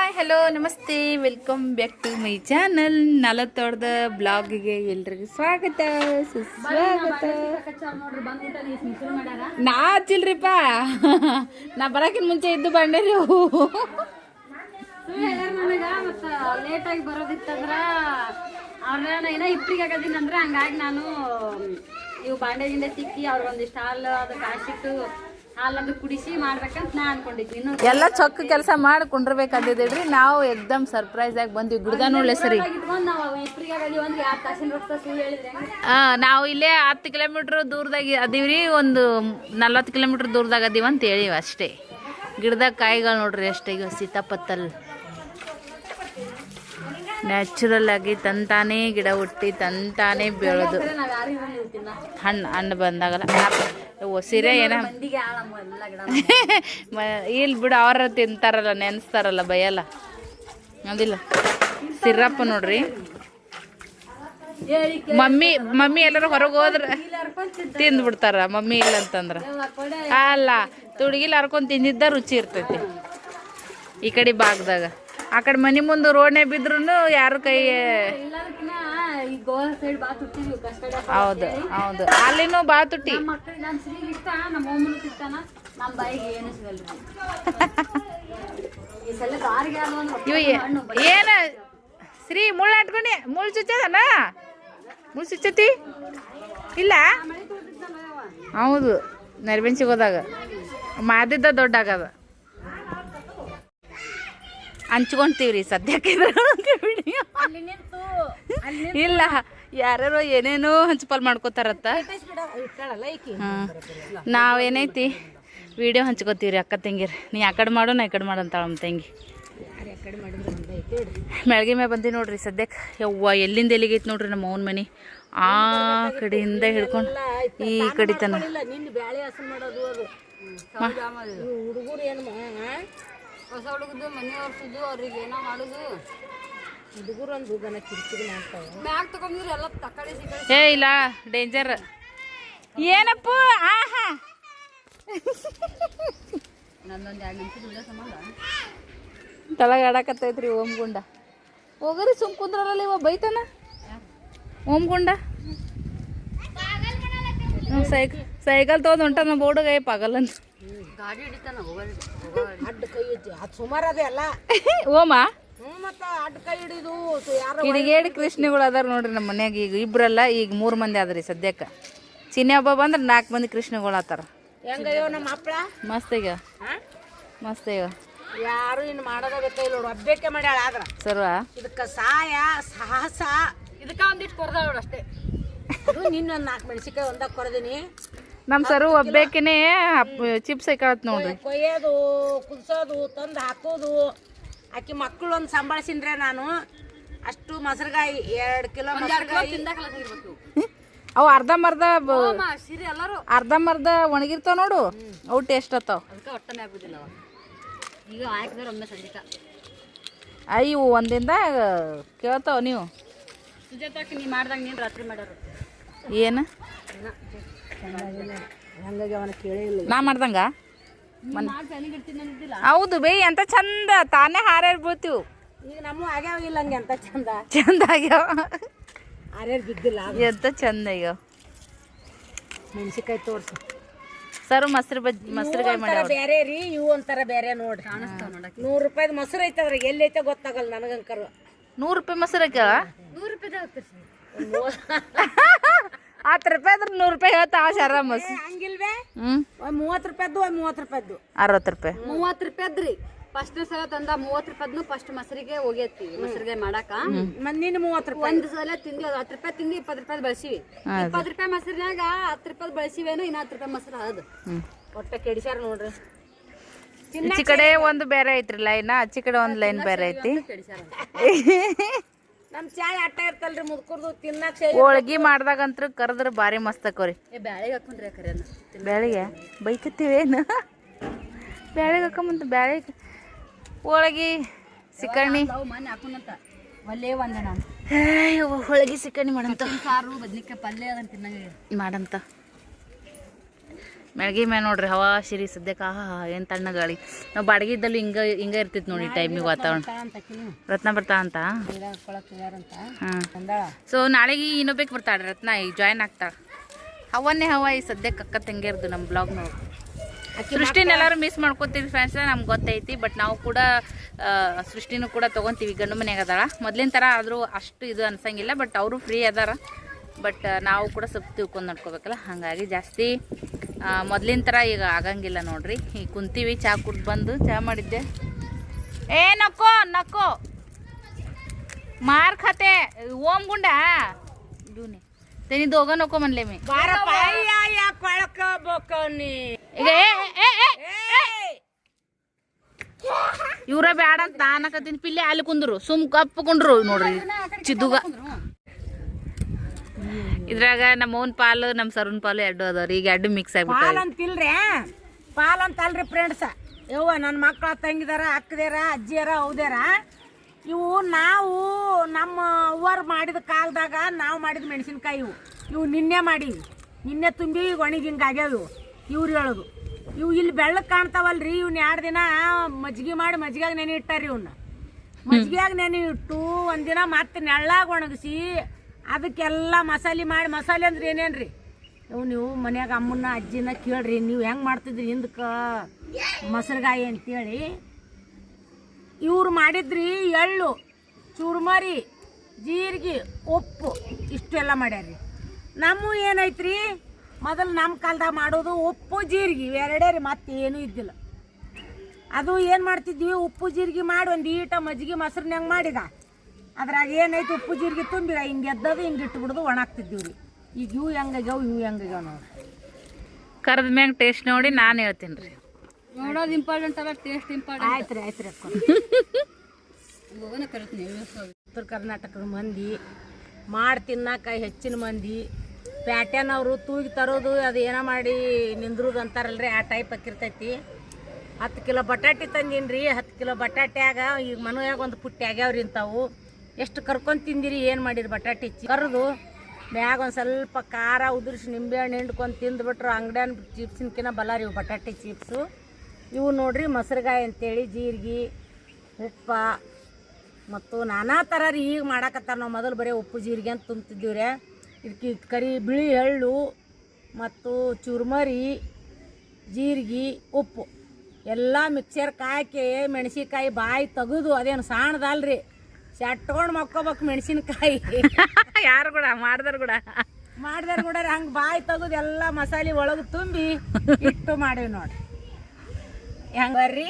Hi hello ನಮಸ್ತೆ welcome back to my channel ನಲತ್ತೋಡ್ದ ಬ್ಲಾಗಿಗೆ ಎಲ್ರಿಗೂ ಸ್ವಾಗತ ಸುಸ್ವಾಗತ. ನಾ ಹಚ್ಚಿಲ್ರಿಪ್ಪ, ನಾ ಬರೋಕಿನ ಮುಂಚೆ ಇದ್ದು ಬಂಡೆ ನೀವು. ಲೇಟಾಗಿ ಬರೋದಿತ್ತಂದ್ರ ಅವ್ರನ್ನ ಏನೋ ಇಪ್ರಿಗೆ ಆಗದೀನಿ ಅಂದ್ರೆ ಹಂಗಾಗಿ ನಾನು ಇವು ಬಾಂಡೆ ಗಿಂಡೆ ತಿಕ್ಕಿ ಅವ್ರಿಗೊಂದಿಷ್ಟು ಹಾಲು ಅದು ಕಾಸಿಟ್ಟು ಹಾಲಂದು ಕುಡಿಸಿ ಮಾಡ್ಬೇಕಂತ ನಾ ಅನ್ಕೊಂಡಿದ್ವಿ. ಇನ್ನು ಎಲ್ಲ ಚೊಕ್ಕ ಕೆಲಸ ಮಾಡಿ ಕುಂಡ್ರಬೇಕಂದಿದ್ರಿ. ನಾವು ಎಕ್ದಮ್ ಸರ್ಪ್ರೈಸ್ ಆಗಿ ಬಂದ್ವಿ. ಗಿಡದ ನೋಡ್ಲೆ ಸರಿ ನಾವು ಇಪ್ರಿಗೆ ಆಗದೀವಿ ಅಂದ್ರೆ 2 ತಾಸಿನ ರಸ್ತೆ ಸುಳ್ಳು ಹೇಳಿದ್ರೆ ನಾವು ಇಲ್ಲೇ 10 ಕಿಲೋಮೀಟ್ರ್ ದೂರದಾಗ ಅದೀವ್ರಿ, ಒಂದು 40 ಕಿಲೋಮೀಟ್ರ್ ದೂರದಾಗ ಅದೀವಿ ಅಂತ ಹೇಳಿವಿ ಅಷ್ಟೇ. ಗಿಡದಾಗ ಕಾಯಿಗಳು ನೋಡ್ರಿ ಅಷ್ಟೇ. ಈಗ ಸೀತಾಪತ್ತಲ್ ನ್ಯಾಚುರಲ್ ಆಗಿ ತಂತಾನೇ ಗಿಡ ಹುಟ್ಟಿ ತಂತಾನೇ ಬೆಳೆದು ಹಣ್ಣು ಬಂದಾಗಲ್ಲ ಸೀರೆ ಏನ ಇಲ್ಲಿ ಬಿಡು, ಅವ್ರ ತಿಂತಾರಲ್ಲ ನೆನೆಸ್ತಾರಲ್ಲ ಬೈಯಲ್ಲ ಅದಿಲ್ಲ. ಸಿರಪ್ ನೋಡ್ರಿ, ಮಮ್ಮಿ ಎಲ್ಲರೂ ಹೊರಗೆ ಹೋದ್ರೆ ತಿಂದ್ಬಿಡ್ತಾರ ಮಮ್ಮಿ ಇಲ್ಲ ಅಂತಂದ್ರ. ಅಲ್ಲ ತುಡುಗಿಲ್ ಹರ್ಕೊಂಡು ತಿಂದಿದ್ದ ರುಚಿ ಇರ್ತೈತಿ. ಈ ಕಡೆ ಭಾಗದಾಗ ಆ ಕಡೆ ಮನೆ ಮುಂದೆ ರೋಡ್ನೆ ಬಿದ್ರು ಯಾರು ಕೈ ಹೌದು ಹೌದು ಅಲ್ಲಿನೂ ಬಾ ತುಟ್ಟಿ. ಇವು ಏನ ಶ್ರೀ ಮುಳ್ಳು ಹಾಟ್ಕೊಂಡಿ ಮುಳ್ಳು ಚುಚ್ಚದನ ಮುಳ್ಳು ಚುಚ್ಚತಿ ಇಲ್ಲ. ಹೌದು ನರ್ಬೆನ್ಸಿಗೆ ಹೋದಾಗ ಮಾದಿದ್ದ ದೊಡ್ಡ ಆಗದ ಹಂಚ್ಕೊಂತೀವ್ರಿ ಸದ್ಯಕ್ಕೆ. ಇಲ್ಲ ಯಾರ್ಯಾರೋ ಏನೇನೋ ಹಂಚ್ಪಾಲ್ ಮಾಡ್ಕೋತಾರತ್ತ. ನಾವೇನೈತಿ ವಿಡಿಯೋ ಹಂಚ್ಕೋತೀವ್ರಿ ಅಕ್ಕ ತಂಗಿರಿ. ನೀ ಆ ಕಡೆ ಮಾಡು, ನಾ ಈ ಕಡೆ ಮಾಡು ಅಂತಾಳ ನಮ್ಮ ತಂಗಿ. ಮೆಳ್ಗೆ ಮೇ ಬಂದಿ ನೋಡ್ರಿ ಸದ್ಯಕ್ಕೆ. ಯವ್ವ ಎಲ್ಲಿಂದ ಎಲ್ಲಿಗೈತಿ ನೋಡ್ರಿ ನಮ್ಮ ಅವನ ಮನೆ. ಆ ಕಡೆಯಿಂದ ಹಿಡ್ಕೊಂಡು ಈ ಕಡೆ ತನ ಹೊಸ ಹುಡುಗದು ಮನೆ ಒರ್ಸುದು ಅವ್ರಿಗೆ ಏನೋ ಮಾಡುದು. ಹುಡುಗರು ಒಂದು ಗನ ಕಿರಿಕಿರಿ ಮಾಡ್ತಾವೆ. ಬ್ಯಾಗ್ ತಗೊಂಡ್ರೆ ಎಲ್ಲ ತಕಡೆ ಸಿಕ್ಕಡೆ. ಏ ಇಲ್ಲ ಡೇಂಜರ್ ಏನಪ್ಪ. ಆಹಾ ನಂದೊಂದು 2 ನಿಮಿಷ ದುಡ್ಡ ಸಂಬಂಧ ತಳಗ ಆಡಕತ್ತೈತ್ರಿ ಓಮ್ ಗುಂಡ. ಹೋಗ್ರಿ ಸುಮ್ ಕುಂದ್ರಲ್ಲ ಇವ ಬೈತಾನ ಓಮ್ ಗುಂಡ. ಸೈಕಲ್ ತಗೊಂಡ್ ಹೊಂಟಾನ ಬೋರ್ಡ್ಗೆ ಪಾಗಲ್ ಅಂತ. ಗಾಡಿ ಹಿಡಿತಾನ ಅಡ್ಡ ಕೈ ಐತಿ ಅದು ಸುಮಾರು ಅದೇ ಅಲ್ಲ ಓಮ ಮತ್ತ ಅಡ್ಡ ಕೈ ಹಿಡಿದು ಯಾರು ಕಿಡಿಗೇಡಿ ಕೃಷ್ಣಿಗಳು ಅದಾರ ನೋಡ್ರಿ ನಮ್ಮ ಮನ್ಯಾಗ. ಈಗ ಇಬ್ರಲ್ಲ, ಈಗ 3 ಮಂದಿ ಆದ್ರಿ ಸದ್ಯಕ್ಕೆ. ಚಿನ್ನಿ ಹಬ್ಬ ಬಂದ್ರೆ 4 ಮಂದಿ ಕೃಷ್ಣಗಳು ಆತಾರ. ಹೆಂಗಯ್ಯೋ ನಮ್ಮ ಹಪ್ಪಳ ಮಸ್ತ್ ಈಗ ಮಸ್ತ್ ಈಗ ಯಾರು ಇನ್ನು ಮಾಡೋದ ಗೊತ್ತಿಲ್ಲ ನೋಡು. ಹಬ್ಬಕ್ಕೆ ಮಾಡ್ಯಾಳ ಆದ್ರ ಸರ್ವ ಇದಕ್ಕ ಸಾಯ ಸಾಹಸ ಇದಕ್ಕ ಒಂದಿಟ್ಟು ಕೊರ್ದ ನೋಡು ಅಷ್ಟೇ. ಅದು ನಿನ್ನೊಂದು 4 ಮೆಣಸಿಕಾಯಿ ಒಂದಾಗ ಕೊರದೀನಿ. ನಮ್ಮ ಸರು ಒಬ್ಬೇಕೇನೆ ಚಿಪ್ಸ್ ಐಕಾಳತ್ ನೋಡ್ರಿ. ಕೊಯ್ಯೋದು ಕುದಿಸೋದು ತಂದು ಹಾಕೋದು. ಆಕಿ ಮಕ್ಕಳು ಒಂದು ಸಂಭಾಳಿಸಿನ್ರೆ ನಾನು. ಅಷ್ಟು ಮೊಸರುಗಾಯಿ 2 ಕಿಲೋ ಮೊಸರುಗಾಯಿ ಅವು ಅರ್ಧಂಬರ್ಧ ಸಿರಿ ಎಲ್ಲರೂ ಅರ್ಧಂಬರ್ಧ ಒಣಗಿರ್ತಾವ ನೋಡು, ಅವು ಟೇಸ್ಟ್ ಆತಾವ. ಅದಕ್ಕೆ ಒಟ್ಟನೆ ಆಗುದಿಲ್ಲ ಈಗ ಹಾಕಿದ್ರೆ ಒಮ್ಮೆ ಸಂಜಿಕ. ಇವು ಒಂದಿಂದ ಕೇಳ್ತಾವ ನೀವು. ಸುಜಾತಕ್ಕೆ ನೀ ಮಾಡ್ದಾಗ ನೀನು ರಾತ್ರಿ ಮಾಡೋರು ಏನು ಹಂಗಾಗಿ ಅವನ ಕೇಳೇ ಇಲ್ಲ. ನಾ ಮಾಡ್ದಂಗ ಹೌದು ಬೇ, ಎಂತ ಚಂದ ತಾನೇ ಹಾರ್ಯಾರು ಬೀಳ್ತೀವಿ. ಈಗ ನಮ್ಮ ಆಗ್ಯಾವ ಇಲ್ಲ ಹಂಗೆ ಎಂತ ಚಂದ ಚಂದ ಆಗ್ಯಾವ, ಹಾರ್ಯಾರು ಬಿದ್ದಿಲ್ಲ. ಎಂತ ಚಂದ ಆಗ್ಯಾವ. ಮೆಣಸಿಕಾಯಿ ತೋರ್ಸು ಸರು ಮೊಸರುಗಾಯಿ ಮಾಡ್ಯಾವ. ಬೇರೆ ರೀ ಇವು ಒಂಥರ ಬೇರೆ ನೋಡ್ರಿ. ಕಾಣಿಸ್ತಾವ ನೋಡಕ್ಕೆ. 100 ರೂಪಾಯ್ದು ಮೊಸರು ಐತೆ ಅದ್ರಾಗ ಎಲ್ಲೈತೆ ಗೊತ್ತಾಗಲ್ಲ ನನಗಂಕರು. 100 ರೂಪಾಯಿ ಮೊಸರು ಹಾಕ್ಯಾವ. 100 ರೂಪಾಯಿ ಹಾಕ್ತೀರಿ 10 ರೂಪಾಯಿ ಆದ್ರೆ 100 ರೂಪಾಯಿ ಹೇಳ್ತಾವ ಶರ ಮೊಸರು. ಹಂಗಿಲ್ವೇ? 30 ರೂಪಾಯ್ದು 30 ರೂಪಾಯ್ದು 60 ರೂಪಾಯಿ 30 ರೂಪಾಯ್ದ್ರಿ. ಫಸ್ಟ್ ಸಲ ತಂದ 30 ರೂಪಾಯ್ದು ಫಸ್ಟ್ ಮೊಸರಿಗೆ ಹೋಗೈತಿ. ಮೊಸರಿಗೆ ಮಾಡಾಕ ಮಂದಿನ 30 ರೂಪಾಯಿ. ಒಂದ್ ಸಲ ತಿಂದಿ 10 ರೂಪಾಯಿ ತಿಂದಿ 20 ರೂಪಾಯಿ ಬಳಸಿವಿ. 20 ರೂಪಾಯಿ ಮೊಸರಿನಾಗ 10 ರೂಪಾಯಿ ಬಳಸಿವೇನು, ಇನ್ನ 10 ರೂಪಾಯಿ ಮೊಸರು ಅದು ಒಟ್ಟ ಕೆಡಿಸ್ಯಾರ ನೋಡ್ರಿ. ಈಚಿ ಕಡೆ ಒಂದು ಬೇರೆ ಐತ್ರಿ ಲೈನ್, ಆಚಿ ಕಡೆ ಒಂದು ಲೈನ್ ಬೇರೆ ಐತಿ. ನಮ್ ಚಾಯ್ ಅಟ್ಟ ಇರ್ತಲ್ರಿ ಮುದ್ಕುರ್ದು ತಿನ್ನಕ್. ಹೋಳ್ಗಿ ಮಾಡ್ದಾಗಂತ್ರ ಕರೆದ್ರೆ ಭಾರಿ ಮಸ್ತ್ ಆಕೋರಿ. ಬ್ಯಾಳಿಗೆ ಹಾಕೊಂಡ್ರಿ ಕರೆನ ಬ್ಯಾಳಿಗೆ ಬೈಕತ್ತೀವೇನು? ಬ್ಯಾಳಿಗೆ ಹಾಕೊಂಬಂತ ಬ್ಯಾಳಿಗೆ ಹೋಳ್ಗಿ ಸಿಕ್ಕಣ್ಣಿ ಮನೆ ಹಾಕೊಂಡಂತ ಒಳ್ಳೆ ಒಂದೇ ನಾನು ಹೋಳ್ಗಿ ಸಿಕ್ಕಣ್ಣಿ ಮಾಡಂತ. ಸಾರು ಬದ್ನಿಕಾಯಿ ಪಲ್ಯ ಅದನ್ನ ತಿನ್ನಂಗೆ ಮಾಡಂತ ಮೆಳ್ಗಿ ಮ್ಯಾಲ ನೋಡ್ರಿ ಹವಾ ಶಿರಿ ಸದ್ಯಕ್ಕೆ ಏನು ತಣ್ಣ ಗಾಳಿ ನಾವು ಬಾಡಿಗೆ ಇದ್ದಲ್ಲಿ ಹಿಂಗೆ ಇರ್ತಿತ್ತು ನೋಡಿ ಟೈಮಿಗೆ ವಾತಾವರಣ. ರತ್ನ ಬರ್ತಾ ಅಂತ ಹಾಂ. ಸೊ ನಾಳೆಗೆ ಇನ್ನೊಬ್ಬಕ್ಕೆ ಬರ್ತಾಳೆ ರತ್ನ, ಈಗ ಜಾಯ್ನ್ ಆಗ್ತಾಳೆ. ಹವನ್ನೇ ಹವ ಈ ಸದ್ಯಕ್ಕೆ ಅಕ್ಕ ತಂಗಿರ್ದು ನಮ್ಮ ಬ್ಲಾಗ್ ನೋಡಿ. ಸೃಷ್ಟಿನ ಎಲ್ಲರೂ ಮಿಸ್ ಮಾಡ್ಕೊತೀವಿ ಫ್ರೆಂಡ್ಸ್, ನಮ್ಗೆ ಗೊತ್ತೈತಿ. ಬಟ್ ನಾವು ಕೂಡ ಸೃಷ್ಟಿನೂ ಕೂಡ ತೊಗೊತೀವಿ, ಗಂಡು ಮನೆಯಾಗ ಅದಾಳ ಮೊದ್ಲಿನ ಥರ ಆದರೂ ಅಷ್ಟು ಇದು ಅನ್ಸಂಗಿಲ್ಲ. ಬಟ್ ಅವರು ಫ್ರೀ ಅದಾರ, ಬಟ್ ನಾವು ಕೂಡ ಸ್ವಲ್ಪ ತಿಳ್ಕೊಂಡು ನಡ್ಕೋಬೇಕಲ್ಲ, ಹಾಗಾಗಿ ಜಾಸ್ತಿ ಮೊದ್ಲಿನ ಥರ ಈಗ ಆಗಂಗಿಲ್ಲ ನೋಡ್ರಿ. ಈಗ ಕುಂತೀವಿ, ಚಹಾ ಕುಡ್ದು ಬಂದು ಚಹಾ ಮಾಡಿದ್ದೆ. ಏ ನಕ್ಕೋ ನಕ್ಕೋ ಮಾರ್ ಖಾತೆ ಓಮ್ ಗುಂಡ ದೂನೆ तेनी दोघं नको म्हणले मी. ಇವ್ರ ಬ್ಯಾಡ ಅಂತ ಅನ್ನಕತ್ತೀನಿ. ಪಿಲ್ಲೆ ಅಲ್ಲಿ ಕುಂದ್ರು, ಸುಮ್ ಕಪ್ಪಕೊಂಡ್ರು ನೋಡ್ರಿ ಚಿದ್ದುಗ. ಇದ್ರಾಗ ನಮ್ಮ ಓನ್ ಪಾಲು ನಮ್ಮ ಸರುನ್ ಪಾಲು ಎರಡು ಅದಾವ್ರಿ. ಈಗ ಎರಡು ಮಿಕ್ಸ್ ಆಗ್ಬಿಟ್ಟು ಪಾಲ್ ಅಂತಿಲ್ರಿ, ಪಾಲ್ ಅಂತ ಅಲ್ರಿ ಫ್ರೆಂಡ್ಸ್. ಯವ್ವ ನನ್ನ ಮಕ್ಕಳ ತಂಗಿದಾರ, ಅಕ್ಕದಾರ, ಅಜ್ಜಿಯಾರ, ಹೌದಾರ. ಇವು ನಾವು ನಮ್ಮ ಅವ್ವರು ಮಾಡಿದ ಕಾಲದಾಗ ನಾವು ಮಾಡಿದ ಮೆಣಸಿನ್ಕಾಯಿ ಇವು ನಿನ್ನೆ ಮಾಡೀವಿ, ನಿನ್ನೆ ತುಂಬಿ ಒಣಗಿ ಹಿಂಗೆ ಆಗ್ಯಾವ ಇವ್ರು ಹೇಳೋದು. ಇವು ಇಲ್ಲಿ ಬೆಳ್ಳಕ್ಕೆ ಕಾಣ್ತಾವಲ್ರಿ, ಇವ್ನ 2 ದಿನ ಮಜ್ಜಿಗೆ ಮಾಡಿ ಮಜ್ಜಿಗೆಯಾಗ ನೆನೆ ಇಟ್ಟಾರಿ. ಇವನ್ನ ಮಜ್ಜಿಗೆಯಾಗ ನೆನೆ ಇಟ್ಟು ಒಂದಿನ ಮತ್ತೆ ನೆಳ್ಳಾಗ ಒಣಗಿಸಿ ಅದಕ್ಕೆಲ್ಲ ಮಸಾಲೆ ಮಾಡಿ. ಮಸಾಲೆ ಅಂದ್ರೆ ಏನೇನ್ರಿ ನೀವು ಮನ್ಯಾಗ ಅಮ್ಮನ ಅಜ್ಜಿನ ಕೇಳ್ರಿ, ನೀವು ಹೆಂಗೆ ಮಾಡ್ತಿದ್ರಿ ಹಿಂದಕ್ಕೆ ಮೊಸರುಗಾಯಿ ಅಂತೇಳಿ. ಇವ್ರು ಮಾಡಿದ್ರಿ ಎಳ್ಳು, ಚೂರ್ಮರಿ, ಜೀರಿಗೆ, ಉಪ್ಪು ಇಷ್ಟೆಲ್ಲ ಮಾಡ್ಯಾರ್ರಿ. ನಮ್ಮ ಏನೈತ್ರಿ ಮೊದಲು ನಮ್ಮ ಕಾಲದಾಗ ಮಾಡೋದು ಉಪ್ಪು ಜೀರಿಗೆ ಇವೆರಡೇ ರೀ, ಮತ್ತೇನೂ ಇದ್ದಿಲ್ಲ. ಅದು ಏನು ಮಾಡ್ತಿದ್ವಿ, ಉಪ್ಪು ಜೀರಿಗೆ ಮಾಡಿ ಒಂದು ಈಟ ಮಜ್ಜಿಗೆ ಮೊಸರನ್ನಂಗೆ ಮಾಡಿದ ಅದ್ರಾಗ ಏನೈತಿ ಉಪ್ಪು ಜೀರಿಗೆ ತುಂಬಿದ ಹಿಂಗೆ ಎದ್ದದು ಹಿಂಗೆ ಇಟ್ಬಿಡ್ದು ಒಣಾಕ್ತಿದ್ದೀವಿ ರೀ. ಈಗ ಇವು ಹೆಂಗಾಗ್ಯಾವ ಇವು ಹೆಂಗಾಗ್ಯಾವ ನೋಡ್ರಿ. ಕರೆದ ಮ್ಯಾಗ ಟೇಸ್ಟ್ ನೋಡಿ ನಾನು ಹೇಳ್ತೀನಿ ರೀ. ನೋಡೋದು ಇಂಪಾರ್ಟೆಂಟ್ ಅಲ್ಲ, ಟೇಸ್ಟ್ ಇಂಪಾರ್ಟೆಂಟ್. ಆಯ್ತು ರೀ ಆಯ್ತು ರೀ ಉತ್ತರ ಕರ್ನಾಟಕದ ಮಂದಿ ಮಾಡಿ ತಿನ್ನಕ ಹೆಚ್ಚಿನ ಮಂದಿ. ಪ್ಯಾಟ್ಯಾನವರು ತೂಗಿ ತರೋದು ಅದು ಏನೋ ಮಾಡಿ ನಿಂದ್ರದು ಅಂತಾರಲ್ರಿ, ಆ ಟೈಪ್ ಹಾಕಿರ್ತೈತಿ. 10 ಕಿಲೋ ಬಟಾಟೆ ತಂದೀನಿ ರೀ. 10 ಕಿಲೋ ಬಟಾಟ್ಯಾಗ ಈಗ ಮನೆಯಾಗ ಒಂದು ಪುಟ್ಟಿ ಆಗ್ಯಾವ್ರಿ ಇಂಥವು. ಎಷ್ಟು ಕರ್ಕೊಂಡು ತಿಂದಿರಿ, ಏನು ಮಾಡಿರಿ ಬಟಾಟೆ ಕರೆದು ಮ್ಯಾಗ ಒಂದು ಸ್ವಲ್ಪ ಖಾರ ಉದುರಿಸಿ ನಿಂಬೆಹಣ್ಣು ಹಿಂಡ್ಕೊಂಡು ತಿಂದುಬಿಟ್ರು. ಅಂಗಡಿಯನ್ ಚಿಪ್ಸಿನ್ಕಿನ ಬಲ ರೀ ಇವು ಬಟಾಟೆ ಚಿಪ್ಸು. ಇವು ನೋಡ್ರಿ ಮೊಸರುಗಾಯಿ ಅಂತೇಳಿ ಜೀರಿಗೆ, ಉಪ್ಪ ಮತ್ತು ನಾನಾ ಥರ ರೀ ಈಗ ಮಾಡಾಕತ್ತಾರ. ನಾವು ಮೊದಲು ಬರೀ ಉಪ್ಪು ಜೀರಿಗೆ ಅಂತ ತುಂಬ್ತಿದ್ದೀವಿ ರೀ. ಇದಕ್ಕೆ ಕರಿ ಬಿಳಿ ಎಳ್ಳು ಮತ್ತು ಚುರ್ಮರಿ, ಜೀರಿಗೆ, ಉಪ್ಪು ಎಲ್ಲ ಮಿಕ್ಸರ್ಗೆ ಹಾಕಿ ಮೆಣಸಿನ್ಕಾಯಿ ಬಾಯಿ ತೆಗೆದು, ಅದೇನು ಸಾಣದಲ್ರಿ, ಚಟ್ಕೊಂಡು ಮಕ್ಕೋಬೇಕು ಮೆಣಸಿನ್ಕಾಯಿ. ಯಾರು ಕೂಡ ಮಾಡಿದಾರ ಕೂಡ ಹಂಗೆ ಬಾಯಿ ತೆಗೆದು ಎಲ್ಲ ಮಸಾಲೆ ಒಳಗೆ ತುಂಬಿ ಇಟ್ಟು ಮಾಡೀವಿ ನೋಡ್ರಿ. ಹೆಂಗೆ ಬರ್ರಿ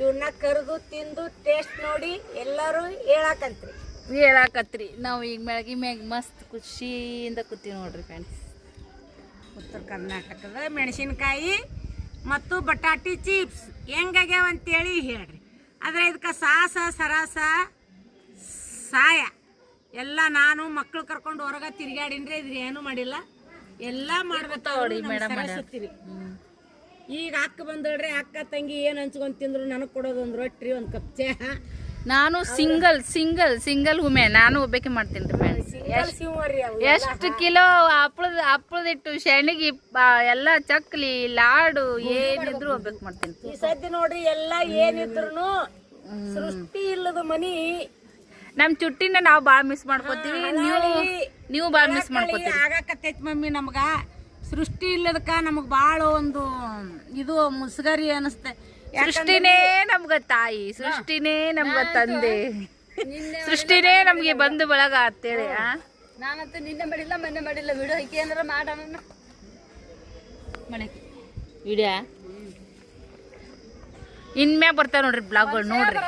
ಇವನ್ನ ಕರೆದು ತಿಂದು ಟೇಸ್ಟ್ ನೋಡಿ ಎಲ್ಲರೂ ಹೇಳಾಕತ್ರಿ. ನಾವು ಈಗ ಮ್ಯಾಗಿ ಮ್ಯಾಗ ಮಸ್ತ್ ಖುಷಿಯಿಂದ ಕೂತೀವಿ ನೋಡ್ರಿ ಫ್ರೆಂಡ್ಸ್. ಉತ್ತರ ಕರ್ನಾಟಕದ ಮೆಣಸಿನ್ಕಾಯಿ ಮತ್ತು ಬಟಾಟಿ ಚಿಪ್ಸ್ ಹೆಂಗಾಗ್ಯಾವ ಅಂತೇಳಿ ಹೇಳ್ರಿ. ಆದರೆ ಇದಕ್ಕೆ ಸಾಸ ಸರಾಸ ಸಾಯ ಎಲ್ಲ ನಾನು ಮಕ್ಕಳು ಕರ್ಕೊಂಡು ಹೊರಗೆ ತಿರುಗಾಡಿನ್ರಿ. ಇದ್ರ ಏನೂ ಮಾಡಿಲ್ಲ, ಎಲ್ಲ ಮಾಡ್ಬೇಕಾವ್ರಿ ಸರಸ್ವತಿರಿ. ಈಗ ಅಕ್ಕ ಬಂದಳ್ರಿ, ಅಕ್ಕ ತಂಗಿ ಏನು ಹಂಚ್ಕೊಂಡು ತಿಂದ್ರು ನನಗೆ ಕೊಡೋದು ಒಂದು ರೊಟ್ಟಿ, ಒಂದು ಕಪ್ ಚಹಾ. ನಾನು ಸಿಂಗಲ್ ಹುಮೆ, ನಾನು ಒಬ್ಬಾಕೆ ಮಾಡ್ತೀನಿ ರೀ ಫ್ರೆಂಡ್ಸ್. ಎಷ್ಟು ಕಿಲೋ ಹಪ್ಪಳದಿಟ್ಟು ಶೆಣಗಿ ಎಲ್ಲ ಚಕ್ಲಿ ಲಾಡು ಏನಿದ್ರು ಒಬ್ಬಾಕೆ ಮಾಡ್ತೀನಿ. ಈ ಸದ್ಯ ನೋಡ್ರಿ ಎಲ್ಲ ಏನಿದ್ರು ಸೃಷ್ಟಿ ಇಲ್ಲದ ಮನಿ. ನಮ್ ಚುಟ್ಟಿನ ನಾವು ಭಾಳ ಮಿಸ್ ಮಾಡ್ಕೋತೀವಿ, ನೀವು ಭಾಳ ಮಿಸ್ ಮಾಡ್ಕೋತೀವಿ. ಆಗಾಕತ್ತೈತಿ ಮಮ್ಮಿ ನಮ್ಗ. ಸೃಷ್ಟಿ ಇಲ್ಲದಕ್ಕ ನಮಗ್ ಭಾಳ ಒಂದು ಇದು ಮುಸ್ಗರಿ ಅನಿಸ್ತೆ. ಸೃಷ್ಟಿನೇ ನಮ್ಗ ತಾಯಿ, ಸೃಷ್ಟಿನೇ ನಮ್ಗ ತಂದೆ, ಸೃಷ್ಟಿನೇ ನಮ್ಗೆ ಬಂದು ಬಳಗ ಅಂತೇಳಿ. ನಾನಂತೂ ನಿನ್ನೆ ಮಾಡಿಲ್ಲ ಮೊನ್ನೆ ಮಾಡಿಲ್ಲ, ವಿಡಿಯೋ ಹಾಕಿ ಅಂದ್ರೆ ಮಾಡೋಣ ಮಾಡಕ್ಕೆ ವಿಡಿಯೋ ಇನ್ಮ್ಯಾಗ ಬರ್ತಾವ ನೋಡ್ರಿ ಬ್ಲಾಗ್ಗಳು ನೋಡ್ರಿ.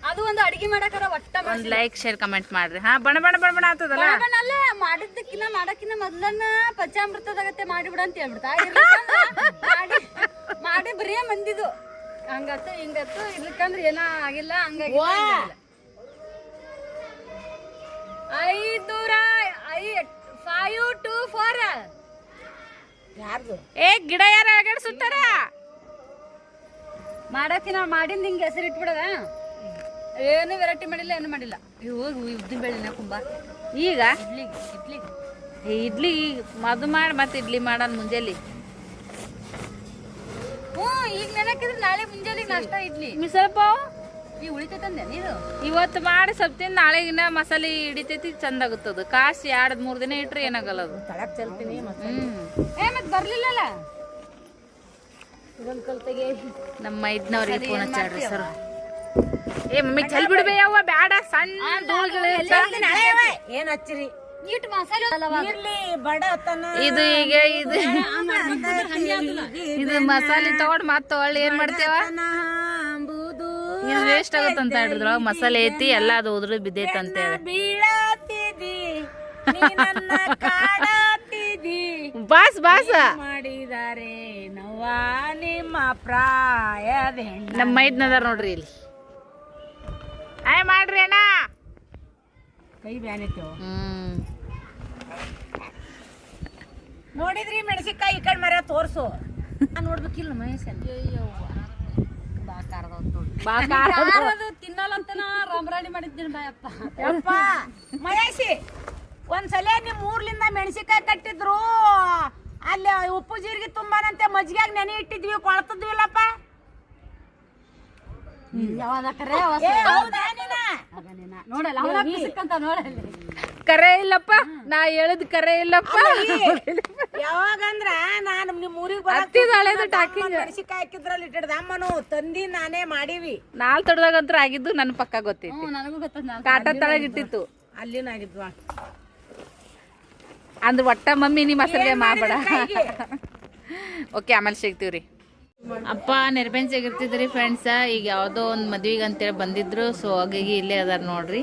ಅದು ಒಂದು ಅಡಿಗೆ ಮಾಡಕಾರ ಒಟ್ಟ ಒಂದು ಲೈಕ್ ಶೇರ್ ಕಮೆಂಟ್ ಮಾಡ್ರಿ. ಹಾ ಬಣ ಆಗ್ತದಲ್ಲ. ಮಾಡಿದ್ದಕ್ಕಿನ್ನ ಮಾಡಕ್ಕಿನ್ನ ಮೊದ್ಲನ್ನ ಪಂಚಾಮೃತದಾಗತ್ತೆ ಮಾಡಿಬಿಡ ಅಂತ ಹೇಳ್ಬಿಡ್ತಾ ಮಾಡಿ ಬರೀ ಮಂದಿದು ಹಂಗತ್ತು ಹಿಂಗತ್ತು ಇರ್ಲಿಕ್ಕಂದ್ರೆ ಏನ ಆಗಿಲ್ಲ. ಹಂಗಾಗಿ 5 to 4 ಯಾರ್ದು ಏ ಗಿಡ ಯಾರ ಅಗಡ್ಸುತ್ತಾರ ಮಾಡಕ್ಕಿನ ಮಾಡಿಂದ ಹಿಂಗೆ ಹೆಸರು ಇಟ್ಬಿಡದ. ಏನು ವೆರೈಟಿ ಮಾಡಿಲ್ಲ, ಏನು ಮಾಡಿಲ್ಲ. ಹೋಗಿ ಉದ್ದಿನ ಬೇಳೆ ಕುಂಬ ಈಗ ಇಡ್ಲಿಗೆ ಇಡ್ಲಿ ಮದು ಮಾಡಿ ಮತ್ತೆ ಇಡ್ಲಿ ಮಾಡೋಣ ಮುಂಜಾನೆ. ಈಗ ನೆನಕಿದ್ರೆ ನಾಳೆ ಮುಂಜಾನೆ ನಾಷ್ಟ ಇಡ್ಲಿ ಮಿಸಲ್ ಪಾವ್ ಈ ಉಳಿತೈತಂದೆ ನೀನು ಇವತ್ತು ಮಾಡಿ ಸ್ವಲ್ಪ ತಿಂದು ನಾಳೆಗಿನ ಮಸಾಲೆ ಹಿಡಿತೈತಿ ಚಂದ ಆಗುತ್ತದು ಕಾಸಿ 2-3 ದಿನ ಇಟ್ರೆ ಏನಾಗಲ್ಲ ಅದು ತಳಕ್ ಚಲ್ತೀನಿ ಮತ್ತೆ ಮತ್ ಬರ್ಲಿಲ್ಲಲ್ಲ ಇದೊಂದು ಕಲ್ತೆಗೆ ನಮ್ಮ ಮೈದ್ನವ್ರಿಗೆ ಫೋನ್ ಹಚ್ಚಾಡ್ರಿ ಸರ್ ಏ ಮಮ್ಮಿ ಚಲ್ ಬಿಡ್ಬೇ ಯವ್ವ ಬ್ಯಾಡ ಸಣ್ಣ ಧೂಳುಗಳು ಏನ್ ಹಚ್ಚಿರಿ ಇಟ್ಟು ಮಸಾಲೆ ಇರ್ಲಿ ಬಡತನ ಇದು ಈಗ ಇದು ಮಸಾಲೆ ತಗೊಂಡ್ ಮತ್ತೆ ಒಳ್ಳೆ ಏನ್ ಮಾಡ್ತೇವ ಇದು ವೇಸ್ಟ್ ಆಗುತ್ತಂತ ಹೇಳಿದ್ರೊಳಗ ಮಸಾಲೆ ಐತಿ ಎಲ್ಲ ಅದು ಉದ್ರ ಬಿದ್ದೈತೆ ಅಂತ ಹೇಳಿ ಬೀಳಾತಿದಿ ನೀನನ್ನ ಕಾಡಾತಿದಿ ಬಾಸ್ ಬಾಸ್ ಮಾಡಿದಾರೆ ನವ್ವ ನಿಮ್ಮ ಪ್ರಾಯದ ಹೆಣ್ಣ ನಮ್ಮ ಮೈದ್ನದಾರ ನೋಡ್ರಿ ಇಲ್ಲಿ ಆಯ್ ಮಾಡ್ರಿ ಅಣ್ಣ ಕೈ ಬ್ಯಾನಿತ್ತೇವ ಹ್ಮ್ ನೋಡಿದ್ರಿ ಮೆಣಸಿನ್ಕಾಯಿ ಈ ಕಡೆ ಮರ ತೋರ್ಸು ನೋಡ್ಬೇಕಿಲ್ಲ ಮಹೇಶ್ ತಿನ್ನಲ್ಲ ಅಂತ ರಾಮರಾಣಿ ಮಾಡಿದ್ದೀನಿ ಬಾಯಪ್ಪ ಯಪ್ಪ ಮಹೇಶಿ ಒಂದ್ಸಲ ನಿಮ್ ಊರ್ಲಿಂದ ಮೆಣಸಿನ್ಕಾಯಿ ಕಟ್ಟಿದ್ರು ಅಲ್ಲಿ ಉಪ್ಪು ಜೀರಿಗೆ ತುಂಬಾನಂತೆ ಮಜ್ಜಿಗೆಯಾಗ ನೆನೆ ಇಟ್ಟಿದ್ವಿ ಕೊಳ್ತದ್ವಿಲ್ಲಪ್ಪ ನೋಡಲ್ಲ ಕರೆ ಇಲ್ಲಪ್ಪ ನಾ ಹೇಳಿದ್ ಕರೆ ಇಲ್ಲಪ್ಪ ಯಾವಾಗಂದ್ರ ನಾನು ನಿಮ್ ಊರಿಗೆ ಮೆಣಸಿನ್ಕಾಯಿ ಹಾಕಿದ್ರಲ್ಲಿ ಇಟ್ಟಿಡ್ದ ಅಮ್ಮನು ತಂದಿ ನಾನೇ ಮಾಡೀವಿ ನಾಲ್ ತೊಡ್ದಾಗಂತ್ರ ಆಗಿದ್ದು ನನ್ ಪಕ್ಕ ಗೊತ್ತೈತಿ ನನಗೂ ಗೊತ್ತದ ಕಾಟ ತಳಗ ಇಟ್ಟಿತ್ತು ಅಲ್ಲಿನ ಆಗಿದ್ವಾ ಅಂದ್ರ ಒಟ್ಟ ಮಮ್ಮಿ ನೀ ಮಸಾಲೆ ಮಾಡ್ಬೇಡ ಓಕೆ ಆಮೇಲೆ ಸಿಗ್ತೀವ್ರಿ ಅಪ್ಪ ನೆರಪೆಂಚಾಗ ಇರ್ತಿದ್ರಿ ಫ್ರೆಂಡ್ಸ ಈಗ ಯಾವುದೋ ಒಂದು ಮದ್ವಿಗೆ ಅಂತೇಳಿ ಬಂದಿದ್ರು ಸೊ ಹಾಗಾಗಿ ಇಲ್ಲೇ ಅದಾರ ನೋಡ್ರಿ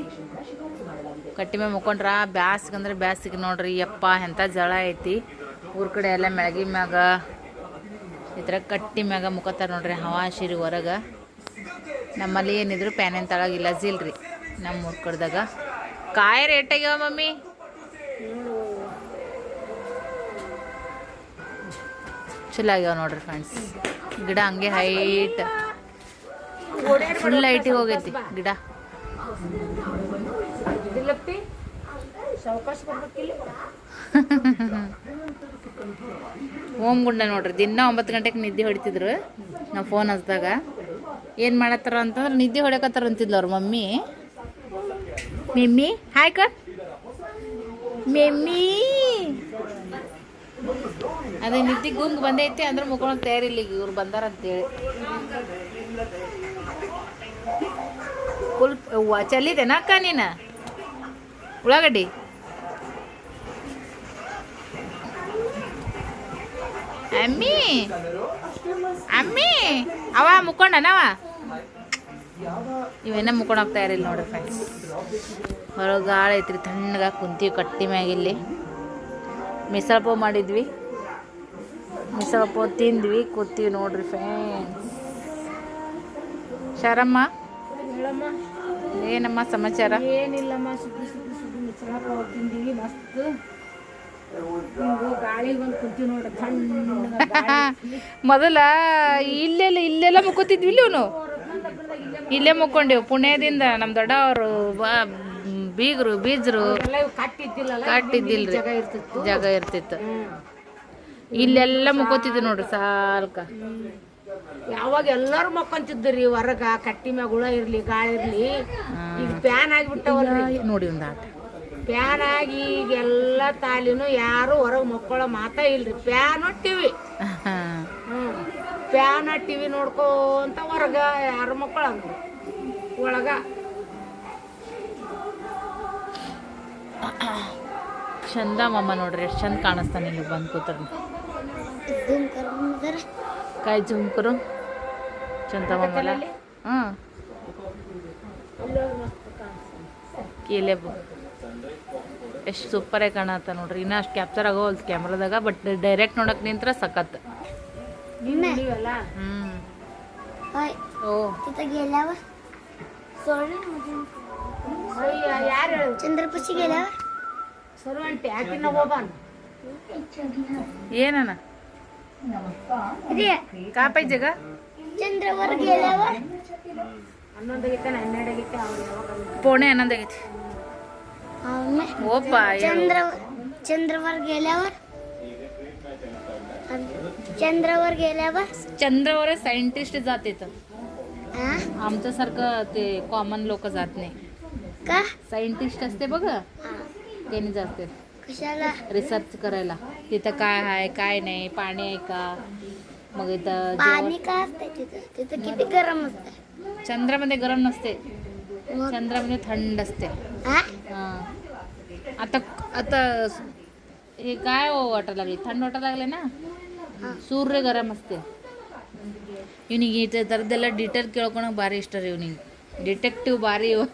ಕಟ್ಟಿ ಮ್ಯಾಗ ಮುಕ್ಕೊಂಡ್ರ ಬ್ಯಾಸ್ಗಂದ್ರೆ ಬ್ಯಾಸಿಗೆ ನೋಡ್ರಿ ಯಪ್ಪ ಎಂಥ ಜಳ ಐತಿ ಊರ ಕಡೆ ಎಲ್ಲ ಮೆಳಗಿ ಮ್ಯಾಗ ಈ ಥರ ಕಟ್ಟಿ ಮ್ಯಾಗ ಮುಖತ್ತಾರ ನೋಡ್ರಿ ಹವಾ ಶಿರಿ ಹೊರಗೆ ನಮ್ಮಲ್ಲಿ ಏನಿದ್ರು ಪ್ಯಾನಿನ ತಳಗ ಇಲ್ಲ ಜಿಲ್ರಿ ನಮ್ಮ ಊರ ಕಡೆದಾಗ ಕಾಯಿ ರೇಟ್ ಆಗ್ಯಾವ ಮಮ್ಮಿ ಚಲೋ ಆಗ್ಯಾವ ನೋಡ್ರಿ ಫ್ರೆಂಡ್ಸ್ ಗಿಡ ಹಂಗೆ ಹೈಟ್ ಫುಲ್ ಹೈಟಿಗೆ ಹೋಗೈತಿ ಗಿಡ ಓಮ್ ಗುಂಡ ನೋಡ್ರಿ ದಿನ 9 ಗಂಟೆಗೆ ನಿದ್ದೆ ಹೊಡಿತಿದ್ರು ನಾವು ಫೋನ್ ಹಚ್ಚಿದಾಗ ಏನು ಮಾಡತ್ತಾರ ಅಂತಂದ್ರೆ ನಿದ್ದೆ ಹೊಡ್ಯಕತ್ತಾರ ಅಂತಿದ್ಲು ಅವ್ರ ಮಮ್ಮಿ ಮಿಮ್ಮಿ ಹಾಯ್ ಕಟ್ ಮಿಮ್ಮಿ ಅದೇ ನಿದ್ದೆ ಗುಂಗ್ ಬಂದೈತಿ ಅಂದ್ರೆ ಮುಕ್ಕೊಳಕ್ ತಯಾರಿಲ್ಲ ಈಗ ಇವ್ರು ಬಂದಾರ ಅಂತೇಳಿ ಫುಲ್ ಚಲ್ಲಿದೇನ ಅಕ್ಕ ನೀನು ಉಳ್ಳಾಗಡ್ಡಿ ಅಮ್ಮಿ ಅಮ್ಮಿ ಅವ ಮುಕ್ಕೊಂಡನವ ಇವೇನ ಮುಕ್ಕೊಂಡು ಹೋಗ್ತಾ ಇರಲಿಲ್ಲ ನೋಡ್ರಿ ಫ್ರೆಂಡ್ಸ್ ಹೊರಗೆ ಗಾಳಿ ಐತ್ರಿ ತಣ್ಣಗೆ ಕುಂತೀವಿ ಕಟ್ಟಿ ಮ್ಯಾಗಿಲ್ಲಿ ಮಿಸಲ್ ಪಾವ್ ಮಾಡಿದ್ವಿ ಮಿಸಲ್ ಪಾವ್ ತಿಂದ್ವಿ ಕೂತೀವಿ ನೋಡ್ರಿ ಫ್ರೆಂಡ್ಸ್ ಶರಮ್ಮ ಏನಮ್ಮ ಸಮಾಚಾರ ಏನಿಲ್ಲಮ್ಮ ಸುದ್ದಿ ಮಿಶ್ರ ಪಾವ್ ತಿಂದೀವಿ ಮಸ್ತ್ ಗಾಳಿ ಬಂದು ಕುಂತೀವಿ ನೋಡ್ರಿ ತಣ್ಣಗೆ ಮೊದಲ ಇಲ್ಲೆಲ್ಲ ಮುಕ್ಕೋತಿದ್ವಿ ಇಲ್ಲಿ ಅವನು ಇಲ್ಲೇ ಮುಕ್ಕೊಂಡೇವು ಪುಣ್ಯದಿಂದ ನಮ್ಮ ದೊಡ್ಡವರು ಬೀಗರು ಬೀಜರು ಕಟ್ಟಿದ್ದಿಲ್ರಿ ಜಾಗ ಇರ್ತಿತ್ತು ಇಲ್ಲೆಲ್ಲ ಮುಕ್ಕೋತಿದ್ವಿ ನೋಡ್ರಿ ಸಾಲ್ಕ ಯಾವಾಗ ಎಲ್ಲಾರು ಮಕ್ಕೊಂತಿದ್ರಿ ಹೊರಗ ಕಟ್ಟಿ ಮ್ಯಾಗ ಹುಳ ಇರ್ಲಿ ಗಾಳಿ ಇರ್ಲಿ ಈಗ ಪ್ಯಾನ್ ಆಗಿಬಿಟ್ಟವಲ್ರಿ ನೋಡಿ ಒಂದು ಆಟ ಪ್ಯಾನ್ ಆಗಿ ಈಗ ಎಲ್ಲ ತಾಲಿನೂ ಯಾರು ಹೊರಗೆ ಮಕ್ಕಳ ಮಾತಾ ಇಲ್ರಿ ಪ್ಯಾನ್ ಟಿವಿ ಪ್ಯಾನ್ ಟಿವಿ ನೋಡ್ಕೊಂತ ಹೊರಗ ಯಾರು ಮಕ್ಕಳ ಒಳಗ ಚಂದ ಮಮ್ಮ ನೋಡ್ರಿ ಎಷ್ಟು ಚಂದ ಕಾಣಿಸ್ತಾನೆ ಇಲ್ಲಿ ಬಂದು ಕೂತಾರ ಕಾಯಿ ಜುಮ್ಕರು ಚಂದ ಮಮ್ಮಲ್ಲ ಹಾಂ ಕೀಲೆ ಎಷ್ಟು ಸೂಪರಾಗಿ ಕಾಣತ್ತ ನೋಡ್ರಿ ಇನ್ನೂ ಅಷ್ಟು ಕ್ಯಾಪ್ಚರ್ ಆಗೋಲ್ದು ಕ್ಯಾಮ್ರಾದಾಗ ಬಟ್ ಡೈರೆಕ್ಟ್ ನೋಡಕ್ಕೆ ನಿಂತ್ರ ಸಖತ್ ಓ ಯಾರು चंद्रपशी गेल्यावर ಸರ್ವಂಟಿ ಆಕಿನ ಹೋಗ್ಬಾನ ಏನನ का पाहिजे का चंद्रवर गेल्यावर 11 ಗಂಟೆ 12 ಗಂಟೆ ಅವ್ರು ಯಾವಾಗ पोणे 11 ಆಗೈತಿ ಓಪ್ಪ चंद्रवर गेल्यावर चंद्रावर गेल्यावर चंद्रावर सायंटिस्ट जात येतं, आमच्यासारखं ते कॉमन लोक जात नाही. का सायंटिस्ट असते बघ, त्यांनी जाते कशाला रिसर्च करायला तिथं काय आहे काय नाही, पाणी आहे का, मग इथं पाणी का असते तिथं? तिथं किती गरम असते. चंद्रामध्ये गरम नसते, मग चंद्रामध्ये थंड असते. हा? आता आता हे काय वाटायला लागले, थंड वाटायला लागले ना, ಸೂರ್ಯ ಗರಂ ಅಷ್ಟೇ. ಇವನಿಗೆ ಈ ಥರದ್ದೆಲ್ಲ ಡೀಟೇಲ್ ಕೇಳ್ಕೊಳಕ್ಕೆ ಭಾರಿ ಇಷ್ಟ ರೀ ಇವನಿಗೆ, ಡಿಟೆಕ್ಟಿವ್ ಭಾರಿ ಇವ.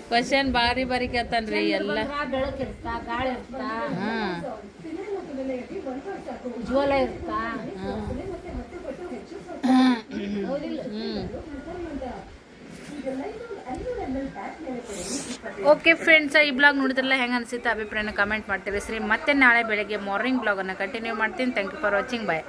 ಕ್ವಶನ್ ಭಾರಿ ಭಾರಿ ಕೇಳ್ತಾನ್ರಿ ಎಲ್ಲ. ಬೆಳಕಿರ್ತಾ ಗಾಳಿ ಇರ್ತಾ ಹಾಂ ಜ್ವಲ ಇರ್ತಾ ಓಕೆ ಫ್ರೆಂಡ್ಸ್, ಈ ಬ್ಲಾಗ್ ನೋಡಿದ್ರಲ್ಲ ಹೆಂಗೆ ಅನಿಸುತ್ತೆ ಅಭಿಪ್ರಾಯನ ಕಮೆಂಟ್ ಮಾಡ್ತೀವಿ ಸರಿ. ಮತ್ತೆ ನಾಳೆ ಬೆಳಗ್ಗೆ ಮಾರ್ನಿಂಗ್ ಬ್ಲಾಗನ್ನು ಕಂಟಿನ್ಯೂ ಮಾಡ್ತೀನಿ. Thank you for watching. Bye.